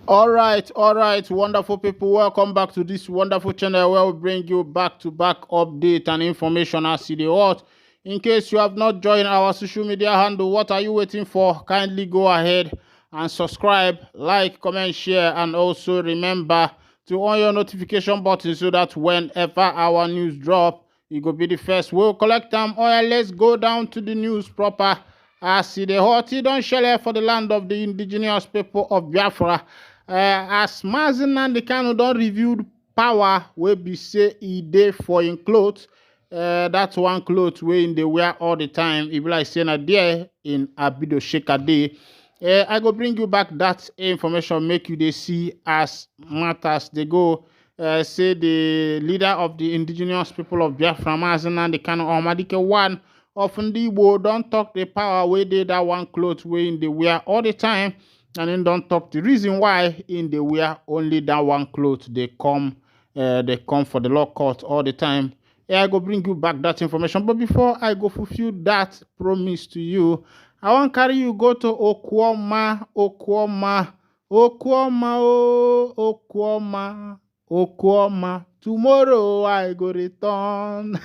All right, wonderful people. Welcome back to this wonderful channel where we bring you back-to-back update and information as the what. In case you have not joined our social media handle, what are you waiting for? Kindly go ahead and subscribe, like, comment, share, and also remember to on your notification button so that whenever our news drop, you go be the first. We'll collect them. Oh yeah, let's go down to the news proper. As the hot, don't share for the land of the indigenous people of Biafra. As Nnamdi Kanu don reveal power wey be say e dey for im cloth. That's one cloth wey im dey wear all the time. E be like say na there in Abido Sheka dey. I go bring you back that information make you dey see as matters dey go. Say the leader of the indigenous people of Biafra, Nnamdi Kanu Ohamadike one of Ndigbo, don talk the power wey dey that one cloth wey im dey wear all the time. And then don't talk the reason why in the wear only that one cloth they come for the law court all the time. Yeah, I go bring you back that information. But before I go fulfill that promise to you, I want carry you go to Okwoma, Okwoma. Tomorrow I go return.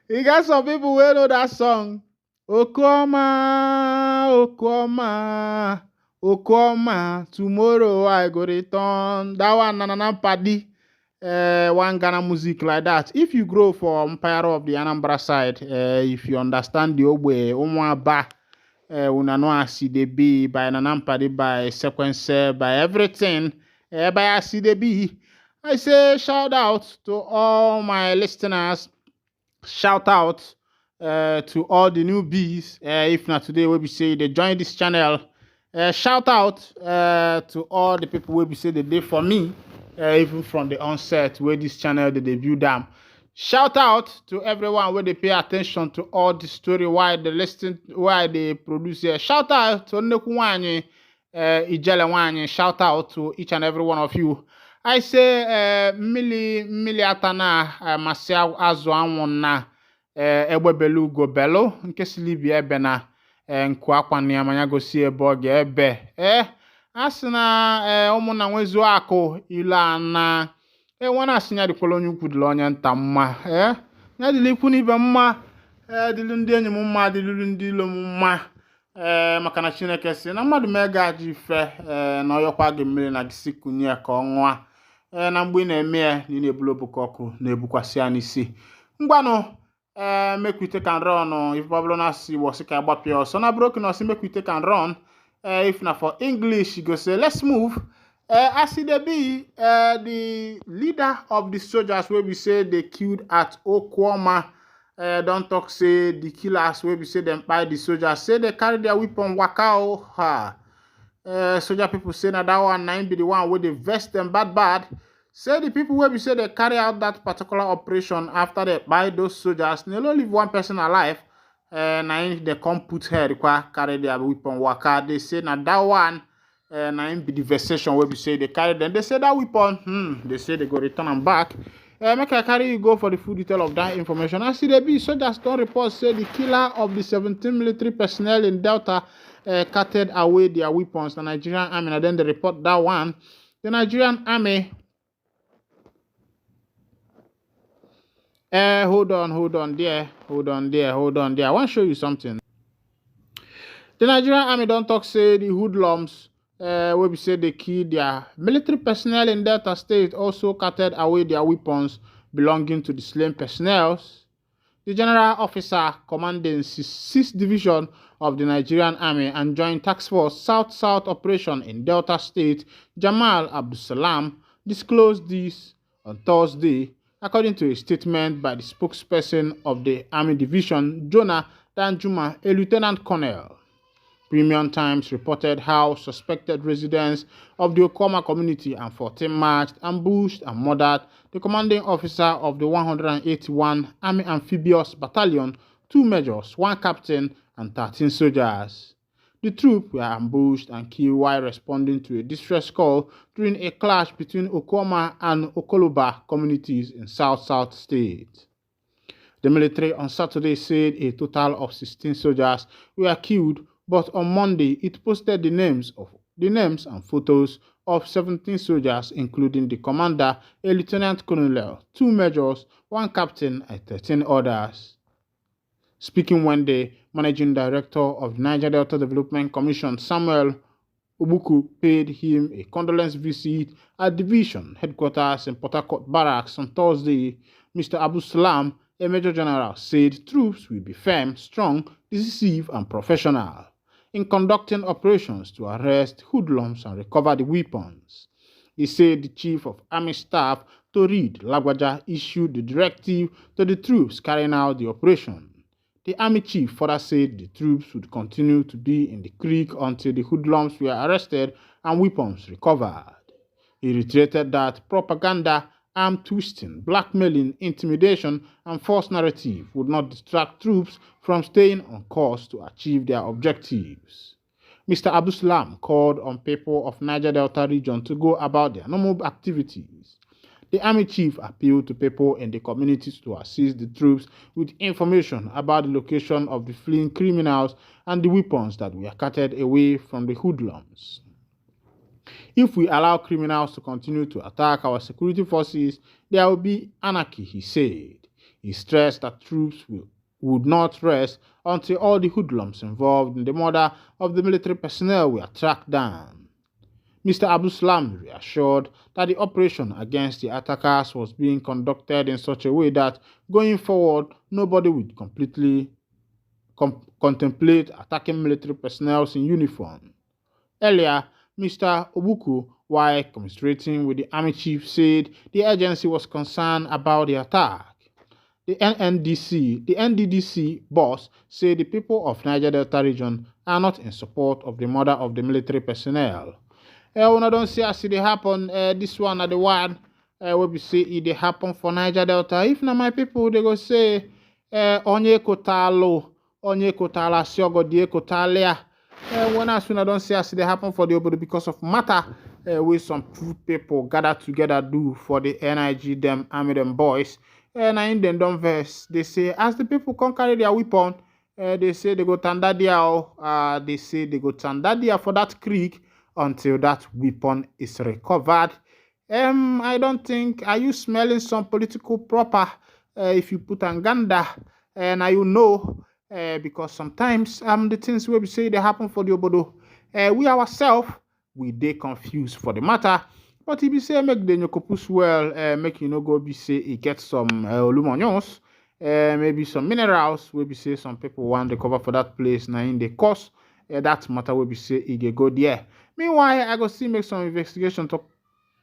You got some people who know that song. Okoma, tomorrow I go return. That one, Nnamdi, one Ghana music like that. If you grow for Empire of the Anambra side, if you understand the Ogbe, Umwaba, Unano CDB, by Nnamdi, by Sequence, by everything, by CDB, I say shout out to all my listeners. Shout out to all the newbies. If not today, we be say they join this channel. Shout out to all the people we be say they did for me, even from the onset where this channel they debut them. Shout out to everyone where they pay attention to all the story, why they listen, why they produce. Shout out to Nekuwanye, Ijele. Shout out to each and every one of you. I say mili atana masia azu anwona egbebelu go belo nke silibia ebe na nku akwa ni amanya gosi ebe oge ebe asina ụmụnna nwezu akụ ila na nwana asinya dikwolo onye ukwu dilo onye nta mma nya dilikwu n'ibe mma dilu ndị enyi m mma dilu ndị ilo m mma maka na Chineke si na mmadụ mega aji ife na oyokwa gị mmiri na gisi kunye ka ọnwa na mgbe na-eme ya ni na-ebulu obukoku na-ebukwasị ya n'isi ngwanụ make we take and run. If Babylon see was a bapio, so na broken or make we take and run. If not for English, you go say let's move. As it be the leader of the soldiers where we say they killed at Okwoma. Don't talk say the killers where we say them by the soldiers say they carry their weapon wakao ha. Soldier people say that one nine be the one where they vest them bad. Say the people where we say they carry out that particular operation after they buy those soldiers, they only leave one person alive. Now they come put her carry their weapon waka. They say now that one now be the versation where we say they carry them. They say that weapon, they say they go return them back. Make I carry you go for the full detail of that information. I see the be soldiers don't report say the killer of the 17 military personnel in Delta carted away their weapons. The Nigerian army, and then they report that one. The Nigerian army. Hold on there. I want to show you something. The Nigerian army don't talk say the hoodlums where we say they killed their military personnel in Delta State also carted away their weapons belonging to the slain personnel. The general officer commanding 6th Division of the Nigerian Army and Joint Task Force South Operation in Delta State, Jamal Abdulsalam, disclosed this on Thursday, according to a statement by the spokesperson of the Army Division, Jonah Danjuma, a lieutenant colonel. Premium Times reported how suspected residents of the Okoma community and 14 marched, ambushed, and murdered the commanding officer of the 181 Army Amphibious Battalion, 2 majors, 1 captain, and 13 soldiers. The troops were ambushed and killed while responding to a distress call during a clash between Okoma and Okoloba communities in South State. The military on Saturday said a total of 16 soldiers were killed, but on Monday it posted the names of the names and photos of 17 soldiers, including the commander, a lieutenant colonel, 2 majors, 1 captain, and 13 others. Speaking when the managing director of the Niger Delta Development Commission, Samuel Obuku, paid him a condolence visit at division headquarters in Port Harcourt Barracks on Thursday, Mr. Abu Salam, a major general, said troops will be firm, strong, decisive, and professional in conducting operations to arrest hoodlums and recover the weapons. He said the chief of army staff, Torid Lagwaja, issued the directive to the troops carrying out the operation. The army chief further said the troops would continue to be in the creek until the hoodlums were arrested and weapons recovered. He reiterated that propaganda, arm twisting, blackmailing, intimidation, and false narrative would not distract troops from staying on course to achieve their objectives. Mr. Abu Salam called on people of Niger Delta region to go about their normal activities. The army chief appealed to people in the communities to assist the troops with information about the location of the fleeing criminals and the weapons that were carted away from the hoodlums. If we allow criminals to continue to attack our security forces, there will be anarchy, he said. He stressed that troops would not rest until all the hoodlums involved in the murder of the military personnel were tracked down. Mr. Abu Salam reassured that the operation against the attackers was being conducted in such a way that, going forward, nobody would completely contemplate attacking military personnel in uniform. Earlier, Mr. Obuku, while commiserating with the army chief, said the agency was concerned about the attack. The NDDC boss said the people of Niger Delta region are not in support of the murder of the military personnel. When I don't see as it happen, this one are the one where we say it happen for Niger Delta. If not my people, they go say, onye kotalo, siogo die kotalia. When as soon I don't see as it happen for the obodo because of matter, where some people gather together do for the NIG, them army, them boys. And in them don't verse, they say, as the people can carry their weapon, they say they go Tandadia, they say they go Tandadia for that creek until that weapon is recovered. I don't think, are you smelling some political proper if you put Anganda? And you know, because sometimes the things we say they happen for the obodo, we ourselves, we dey confused for the matter. But if you say make the nyokopus well, make you no go be say he get some lumonions, maybe some minerals, we be say some people want to cover for that place, now in the cost, that matter we be say he go there. Meanwhile, I go see make some investigation to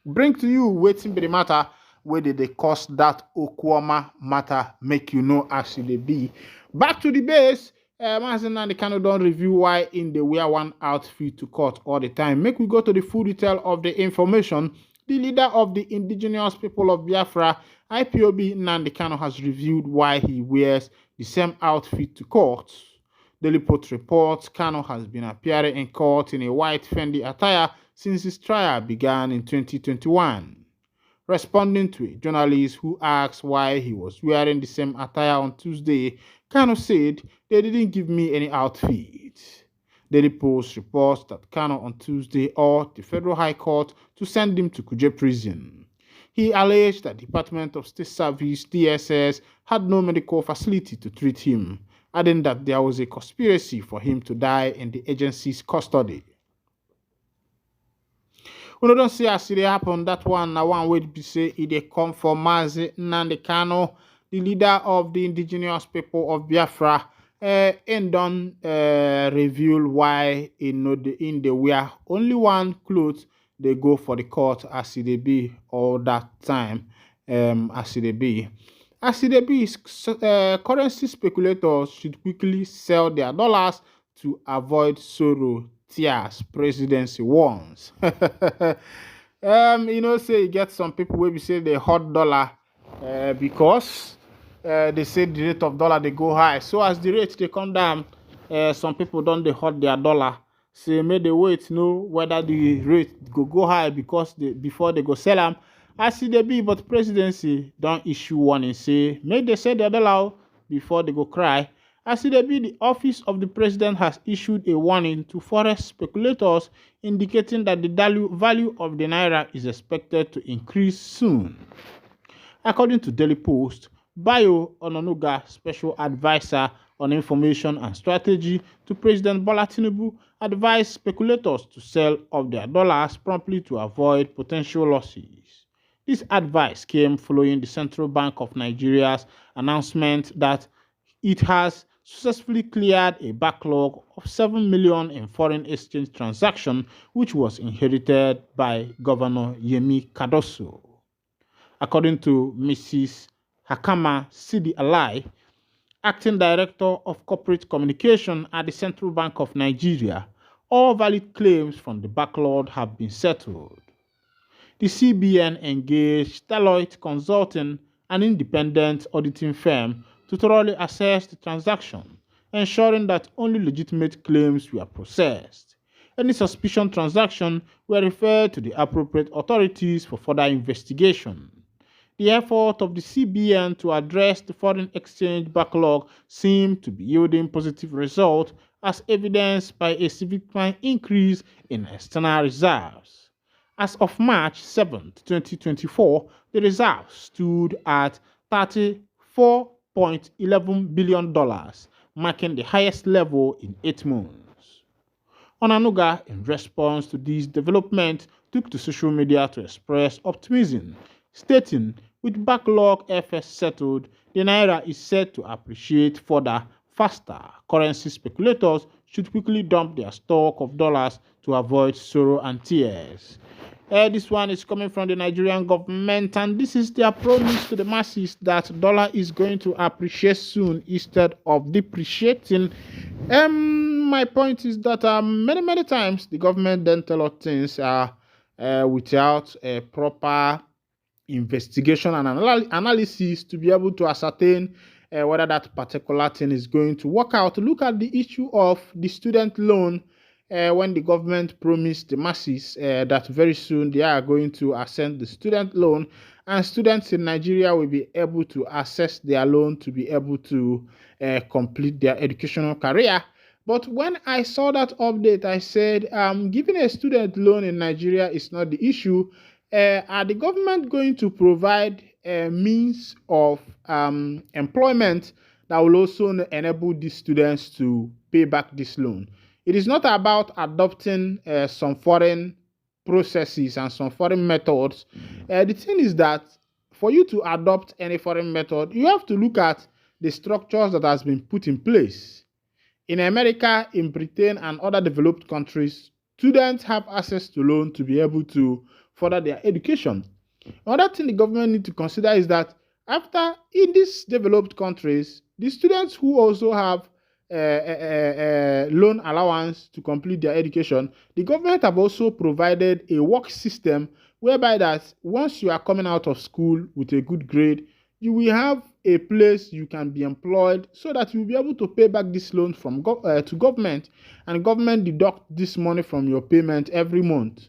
bring to you waiting be the matter where did they cause that Okwama matter make you know actually be. Back to the base, Nnamdi Kanu don't review why in the wear one outfit to court all the time. Make we go to the full detail of the information. The leader of the indigenous people of Biafra, IPOB Nnamdi Kanu, has reviewed why he wears the same outfit to court. Daily Post reports Kanu has been appearing in court in a white Fendi attire since his trial began in 2021. Responding to a journalist who asked why he was wearing the same attire on Tuesday, Kanu said, "They didn't give me any outfit." Daily Post reports that Kanu on Tuesday urged the Federal High Court to send him to Kuje prison. He alleged that the Department of State Service, DSS, had no medical facility to treat him, adding that there was a conspiracy for him to die in the agency's custody. We don't see as it happen. That one, now one way to say it come from Nnamdi Kanu, the leader of the indigenous people of Biafra, and don't reveal why in the wear only one clothes they go for the court as it be all that time, as it be. As it be, currency speculators should quickly sell their dollars to avoid sorrow, tears, presidency warns. Say you get some people where we say they hot dollar because they say the rate of dollar they go high. So as the rate they come down, some people don't they hot their dollar. Say may they wait know whether the rate go high because before they go sell them. As it be, but presidency don't issue one and say may they sell their dollar before they go cry. As it be, the office of the president has issued a warning to forex speculators, indicating that the value of the naira is expected to increase soon. According to Daily Post, Bayo Onanuga, special advisor on information and strategy to President Bola Tinubu, advised speculators to sell off their dollars promptly to avoid potential losses. This advice came following the Central Bank of Nigeria's announcement that it has successfully cleared a backlog of 7 million in foreign exchange transactions, which was inherited by Governor Yemi Cardoso. According to Mrs. Hakama Sidi Alai, Acting Director of Corporate Communication at the Central Bank of Nigeria, all valid claims from the backlog have been settled. The CBN engaged Deloitte Consulting, an independent auditing firm, to thoroughly assess the transaction, ensuring that only legitimate claims were processed. Any suspicion transactions were referred to the appropriate authorities for further investigation. The effort of the CBN to address the foreign exchange backlog seemed to be yielding positive results, as evidenced by a significant increase in external reserves. As of March 7, 2024, the reserves stood at $34.11 billion, marking the highest level in 8 months. Onanuga, in response to this development, took to social media to express optimism, stating, "With backlog first settled, the naira is set to appreciate further faster. Currency speculators should quickly dump their stock of dollars to avoid sorrow and tears." This one is coming from the Nigerian government, and this is their promise to the masses that dollar is going to appreciate soon instead of depreciating. My point is that many times the government then tell us things without a proper investigation and analysis to be able to ascertain whether that particular thing is going to work out. Look at the issue of the student loan. When the government promised the masses that very soon they are going to ascend the student loan, and students in Nigeria will be able to access their loan to be able to complete their educational career. But when I saw that update, I said, giving a student loan in Nigeria is not the issue. Are the government going to provide a means of employment that will also enable these students to pay back this loan? It is not about adopting some foreign processes and some foreign methods. The thing is that for you to adopt any foreign method, you have to look at the structures that has been put in place. In America, in Britain, and other developed countries, students have access to loan to be able to further their education. Another thing the government need to consider is that after in these developed countries, the students who also have loan allowance to complete their education, the government have also provided a work system whereby that once you are coming out of school with a good grade, you will have a place you can be employed so that you will be able to pay back this loan from to government, and government deduct this money from your payment every month.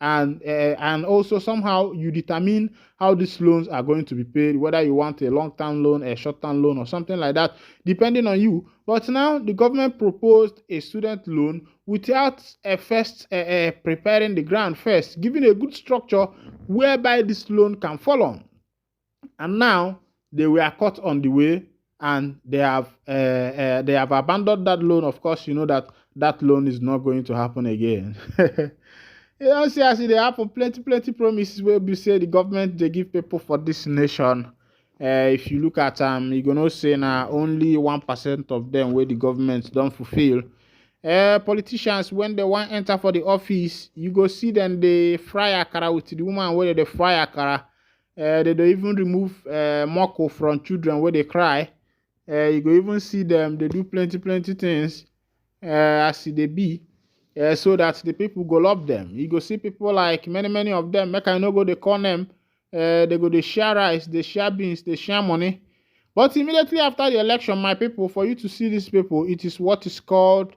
And also somehow you determine how these loans are going to be paid, whether you want a long-term loan, a short-term loan, or something like that, depending on you. But now the government proposed a student loan without first preparing the ground first, giving a good structure whereby this loan can fall on. And now they were caught on the way, and they have abandoned that loan. Of course, you know that loan is not going to happen again. You know, see, as they happen, plenty promises where we say the government they give people for this nation. If you look at you're gonna say now only 1% of them where the government don't fulfill. Politicians, when they want enter for the office, you go see them they fry akara with the woman where they fry akara. They don't even remove moko from children where they cry. You go even see them they do plenty things as they be. So that the people go love them. You go see people like many of them. Make I no go they call them. They go they share rice, they share beans, they share money. But immediately after the election, my people, for you to see these people, it is what is called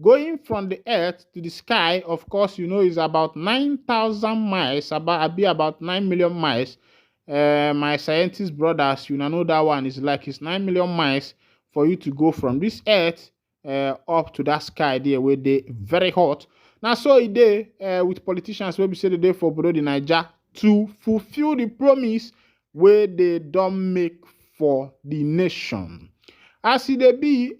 going from the earth to the sky. Of course, you know it's about 9,000 miles, about 9 million miles. My scientist brothers, you know that one is like it's 9 million miles for you to go from this earth up to that sky there where they very hot. Now so it dey with politicians wey be say dey for Obodo the Naija to fulfill the promise wey they don make for the nation. As e dey be,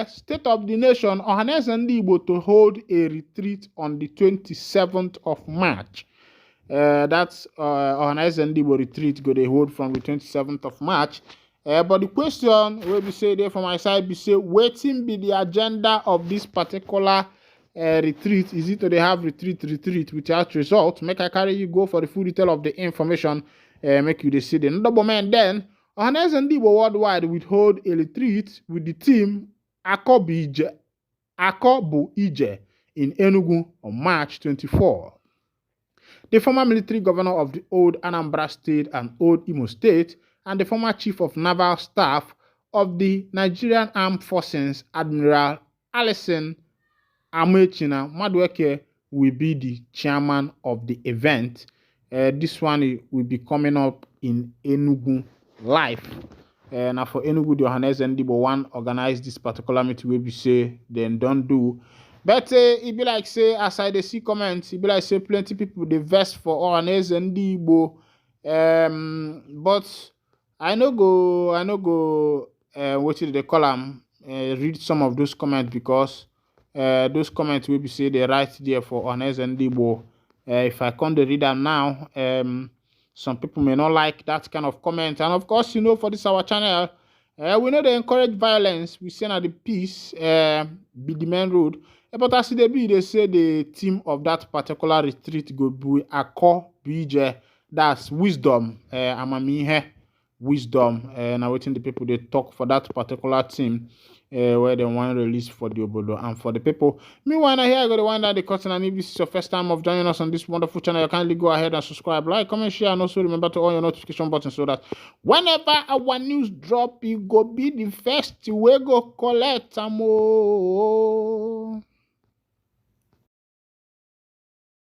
State of the Nation, Ohanezendigbo to hold a retreat on the 27th of March. That's Ohanezendigbo retreat go dey hold from the 27th of March. But the question wey be say there from my side be say, wetin be the agenda of this particular retreat? Is it to dey have retreat without result? Make I carry you go for the full detail of the information. Make you dey see the double man. Then Ohanezendigbo worldwide will hold a retreat with the team Akobu Ije in Enugu on March 24. The former military governor of the old Anambra State and old Imo State, and the former chief of naval staff of the Nigerian Armed Forces, Admiral Alison Amechina Madueke, will be the chairman of the event. This one will be coming up in Enugu live. Now for Enugu, the Ohanezendigbo one organize this particular meeting wey be say dem don do. But it be like say, as I dey see comments, it be like say plenty people dey vex for Ohanezendigbo. But I no go wetin they call am read some of those comments, because those comments will be say they write there for Ohanezendigbo. If I come to read them now, some people may not like that kind of comment. And of course, for this our channel, we know they encourage violence. We say that the peace be the main road. But as they say the theme of that particular retreat go be Ako Bije. That's wisdom. Amamihe. Wisdom. Now waiting the people they talk for that particular theme. Where they want to release for the Obodo and for the people. Meanwhile, here I got the one that the curtain, and if this is your first time of joining us on this wonderful channel, you kindly go ahead and subscribe, like, comment, share, and also remember to on your notification button so that whenever our news drop, you go be the first to go collect.